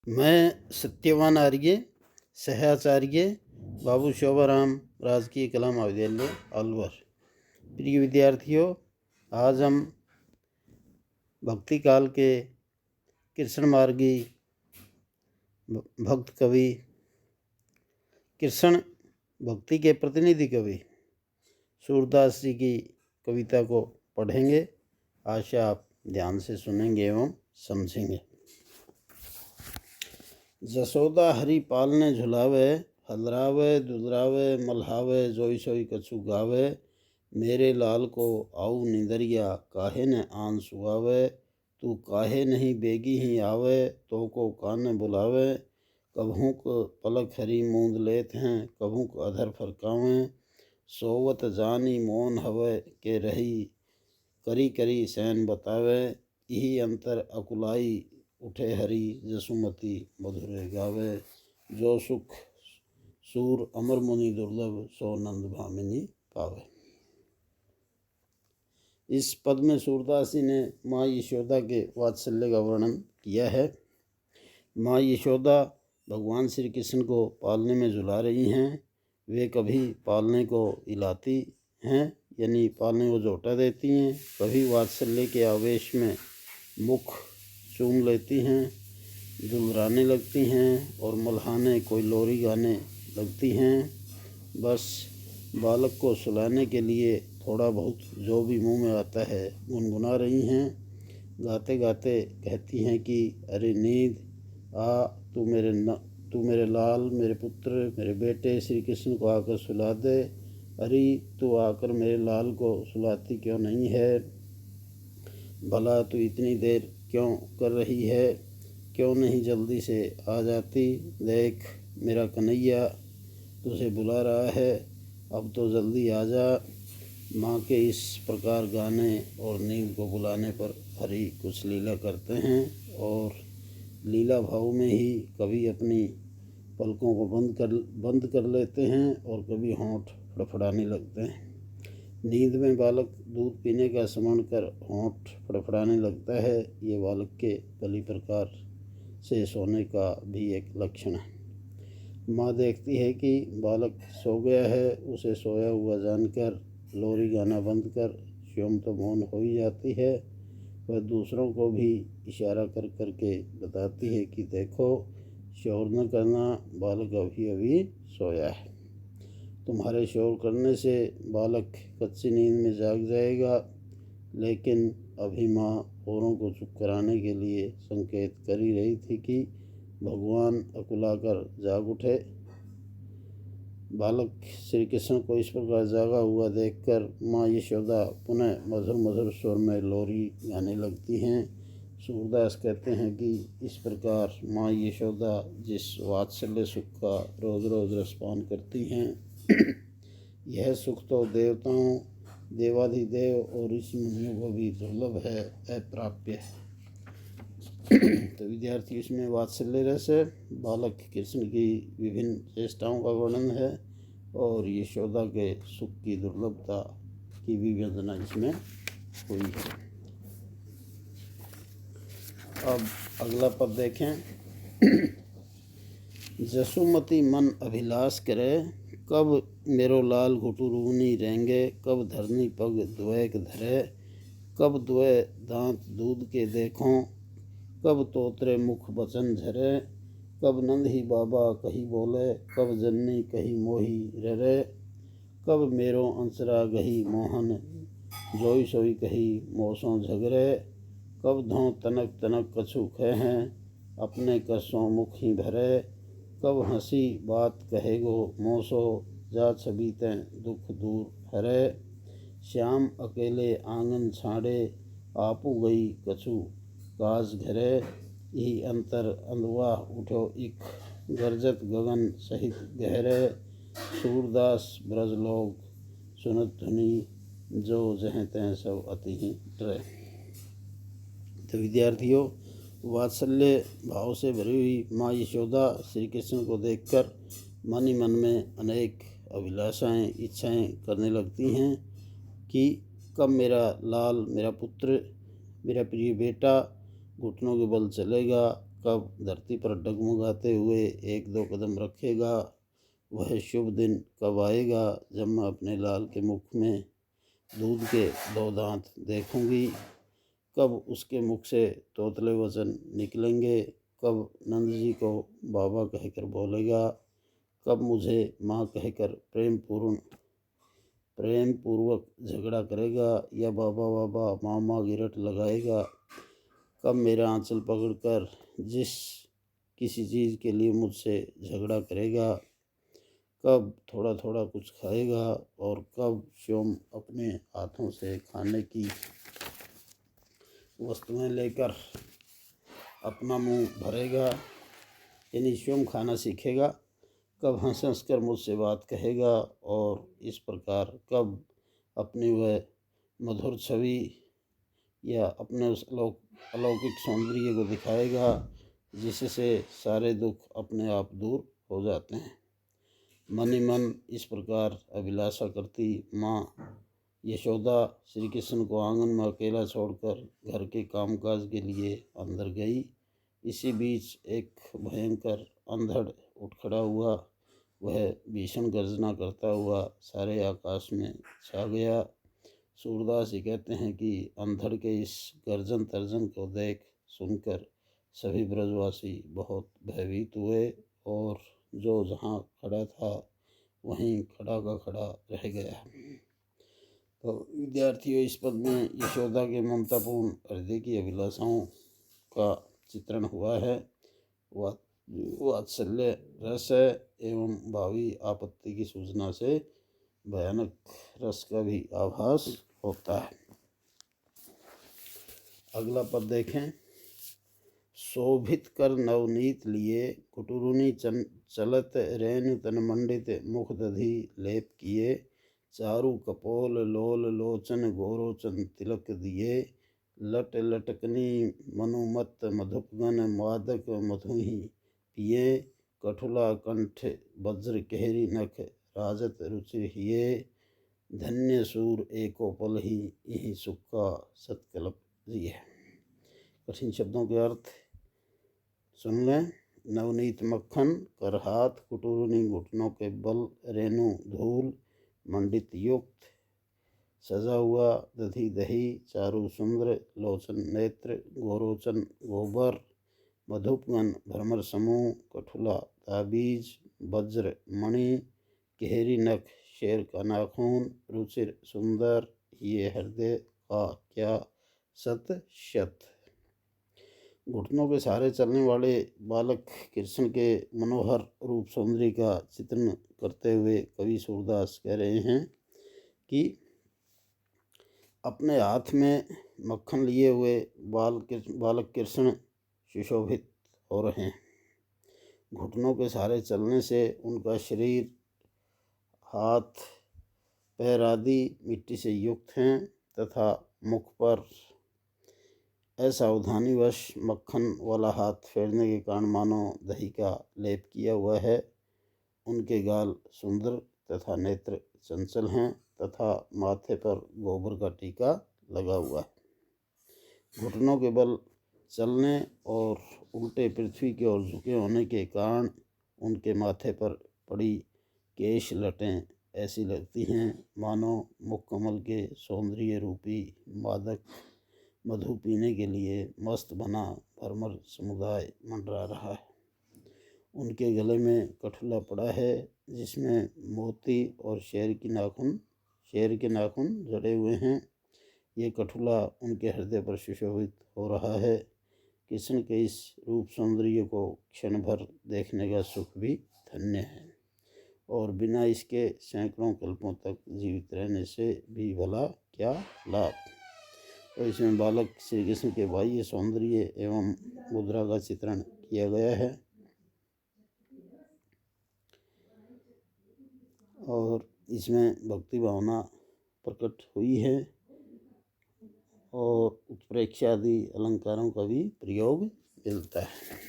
मैं सत्यवान आर्य, सहाचार्य, बाबू शोभाराम राजकीय कला महाविद्यालय अलवर। प्रिय विद्यार्थियों, आज हम भक्ति काल के कृष्ण मार्गी भक्त कवि, कृष्ण भक्ति के प्रतिनिधि कवि सूरदास जी की कविता को पढ़ेंगे। आशा आप ध्यान से सुनेंगे एवं समझेंगे। जसोदा हरि पालने झुलावे, हलरावे दुधरावे मल्हावे, जोई सोई कछु गावे। मेरे लाल को आऊ निंदरिया, काहे न आन सुआवे। तू काहे नहीं बेगी ही आवे, तो को कान बुलावे। कभू को पलक हरी मूंद लेत हैं, कभू को अधर फरकावें। सोवत जानी मौन हवे, के रही करी करी सैन बतावे। यही अंतर अकुलाई उठे हरि, जसुमती मधुरे गावे। जो सुख सूर अमर मुनि दुर्लभ, सो नंद भामिनी पावे। इस पद में सूरदास जी ने माँ यशोदा के वात्सल्य का वर्णन किया है। माँ यशोदा भगवान श्री कृष्ण को पालने में झुला रही हैं। वे कभी पालने को इलाती हैं, यानी पालने को झोंटा देती हैं, कभी वात्सल्य के आवेश में मुख चूम लेती हैं, दुलराने लगती हैं और मल्हाने कोई लोरी गाने लगती हैं। बस बालक को सुलाने के लिए थोड़ा बहुत जो भी मुंह में आता है गुनगुना रही हैं। गाते गाते कहती हैं कि अरे नींद आ, तू मेरे लाल, मेरे पुत्र, मेरे बेटे श्री कृष्ण को आकर सुला दे। अरे तू आकर मेरे लाल को सुलाती क्यों नहीं है? भला तू इतनी देर क्यों कर रही है? क्यों नहीं जल्दी से आ जाती? देख मेरा कन्हैया तुझे बुला रहा है, अब तो जल्दी आ जा। माँ के इस प्रकार गाने और नींद को बुलाने पर हरि कुछ लीला करते हैं और लीला भाव में ही कभी अपनी पलकों को बंद कर लेते हैं और कभी होंठ फड़फड़ाने लगते हैं। नींद में बालक दूध पीने का स्मरण कर होंठ फड़फड़ाने लगता है। ये बालक के भली प्रकार से सोने का भी एक लक्षण है। माँ देखती है कि बालक सो गया है, उसे सोया हुआ जानकर लोरी गाना बंद कर स्वयं तो मौन हो ही जाती है। वह दूसरों को भी इशारा कर कर के बताती है कि देखो, शोर न करना, बालक अभी अभी सोया है। तुम्हारे शोर करने से बालक कच्ची नींद में जाग जाएगा। लेकिन अभी माँ औरों को चुप कराने के लिए संकेत कर ही रही थी कि भगवान अकुलाकर जाग उठे। बालक श्री कृष्ण को इस प्रकार जागा हुआ देखकर माँ यशोदा पुनः मधुर मधुर स्वर में लोरी गाने लगती हैं। सूरदास कहते हैं कि इस प्रकार माँ यशोदा जिस वात्सल्य सुख का रोज रोज रसपान करती हैं, यह सुख तो देवताओं, देवाधिदेव और ऋषि मुनियों को भी दुर्लभ है, अप्राप्य है। तो विद्यार्थी, इसमें वात्सल्य रस है, बालक कृष्ण की विभिन्न चेष्टाओं का वर्णन है और यशोदा के सुख की दुर्लभता की भी व्यंजना इसमें हुई है। अब अगला पद देखें। जसुमती मन अभिलाष करे, कब मेरो लाल घुटुरूनी रेंगे। कब धरनी पग द्वैक धरे, कब द्वै दांत दूध के देखों। कब तोतरे मुख बचन झरे, कब नंद ही बाबा कही बोले। कब जननी कही मोही ररे, कब मेरो अंसरा गही मोहन। जोई सोई कही मोसों झगरे, कब धों तनक तनक कछु हैं, अपने कसों मुख ही भरे। कब हंसी बात कहेगो मोसो, जा छबी तें दुख दूर हरे। श्याम अकेले आंगन छाड़े, आपू गई कछु काज घरे। यही अंतर अंधवा उठो इक, गरजत गगन सहित गहरे। सूरदास ब्रज लोग सुनत धुनी, जो जह तह सब अति ही डरे। तो विद्यार्थियों, वात्सल्य भाव से भरी हुई माँ यशोदा श्री कृष्ण को देखकर मन ही मन में अनेक अभिलाषाएं, इच्छाएं करने लगती हैं कि कब मेरा लाल, मेरा पुत्र, मेरा प्रिय बेटा घुटनों के बल चलेगा, कब धरती पर डगमगाते हुए एक दो कदम रखेगा। वह शुभ दिन कब आएगा जब मैं अपने लाल के मुख में दूध के 2 दांत देखूंगी। कब उसके मुख से तोतले वचन निकलेंगे। कब नंद जी को बाबा कहकर बोलेगा। कब मुझे माँ कहकर प्रेम पूर्वक झगड़ा करेगा या बाबा बाबा मामा गिरट लगाएगा। कब मेरा आंचल पकड़कर जिस किसी चीज़ के लिए मुझसे झगड़ा करेगा। कब थोड़ा थोड़ा कुछ खाएगा और कब स्वयं अपने हाथों से खाने की वस्तुएं लेकर अपना मुंह भरेगा, यानी स्वयं खाना सीखेगा। कब हंस हंस कर मुझसे बात कहेगा और इस प्रकार कब अपनी वह मधुर छवि या अपने उस अलौकिक सौंदर्य को दिखाएगा जिससे सारे दुख अपने आप दूर हो जाते हैं। मन ही मन इस प्रकार अभिलाषा करती माँ यशोदा श्री कृष्ण को आंगन में अकेला छोड़कर घर के कामकाज के लिए अंदर गई। इसी बीच एक भयंकर अंधड़ उठ खड़ा हुआ। वह भीषण गर्जना करता हुआ सारे आकाश में छा गया। सूरदास जी कहते हैं कि अंधड़ के इस गर्जन तर्जन को देख सुनकर सभी ब्रजवासी बहुत भयभीत हुए और जो जहाँ खड़ा था वहीं खड़ा का खड़ा रह गया। तो विद्यार्थियों, इस पद में यशोदा के ममतापूर्ण हृदय की अभिलाषाओं का चित्रण हुआ है। वात्सल्य रस है एवं भावी आपत्ति की सूचना से भयानक रस का भी आभास होता है। अगला पद देखें। शोभित कर नवनीत लिए कुटुरुनी चलत रेणु तन मंडित मुख दधि लेप किए। चारु कपोल लोल लोचन गोरोचन तिलक दिए। लट लटकनी मनुमत मधुपगन मादक मधुहि पिए। कठुला कंठ वज्र केहरी नख राजत रुचि हिये। धन्य सूर एको पल ही यही सुक्का सत्कल्प जिये। कठिन शब्दों के अर्थ सुन लें। नवनीत मक्खन कर हाथ, कुटुरुनी घुटनों के बल, रेणु धूल, मंडित युक्त सजा हुआ, दधि दही, चारु सुंदर, लोचन नेत्र, गोरोचन गोबर, मधुपगन भ्रमर समूह, कठुला ताबीज, वज्र मणि, केहरी नख शेर का नाखून, रुचिर सुंदर, ये हृदय का क्या सत शत। घुटनों के सहारे चलने वाले बालक कृष्ण के मनोहर रूप सौंदर्य का चित्रण करते हुए कवि सूरदास कह रहे हैं कि अपने हाथ में मक्खन लिए हुए बालक कृष्ण सुशोभित हो रहे हैं। घुटनों के सहारे चलने से उनका शरीर, हाथ, पैर आदि मिट्टी से युक्त हैं तथा मुख पर असावधानीवश मक्खन वाला हाथ फेरने के कारण मानो दही का लेप किया हुआ है। उनके गाल सुंदर तथा नेत्र चंचल हैं तथा माथे पर गोबर का टीका लगा हुआ है। घुटनों के बल चलने और उल्टे पृथ्वी की ओर झुके होने के कारण उनके माथे पर पड़ी केश लटें ऐसी लगती हैं मानो मुखकमल के सौंदर्य रूपी मादक मधु पीने के लिए मस्त बना भ्रमर समुदाय मंडरा रहा है। उनके गले में कठुला पड़ा है जिसमें मोती और शेर के नाखून जड़े हुए हैं। ये कठुला उनके हृदय पर सुशोभित हो रहा है। कृष्ण के इस रूप सौंदर्य को क्षण भर देखने का सुख भी धन्य है और बिना इसके सैकड़ों कल्पों तक जीवित रहने से भी भला क्या लाभ। तो इसमें बालक श्री कृष्ण के बाह्य सौंदर्य एवं मुद्रा का चित्रण किया गया है और इसमें भक्ति भावना प्रकट हुई है और उत्प्रेक्षा आदि अलंकारों का भी प्रयोग मिलता है।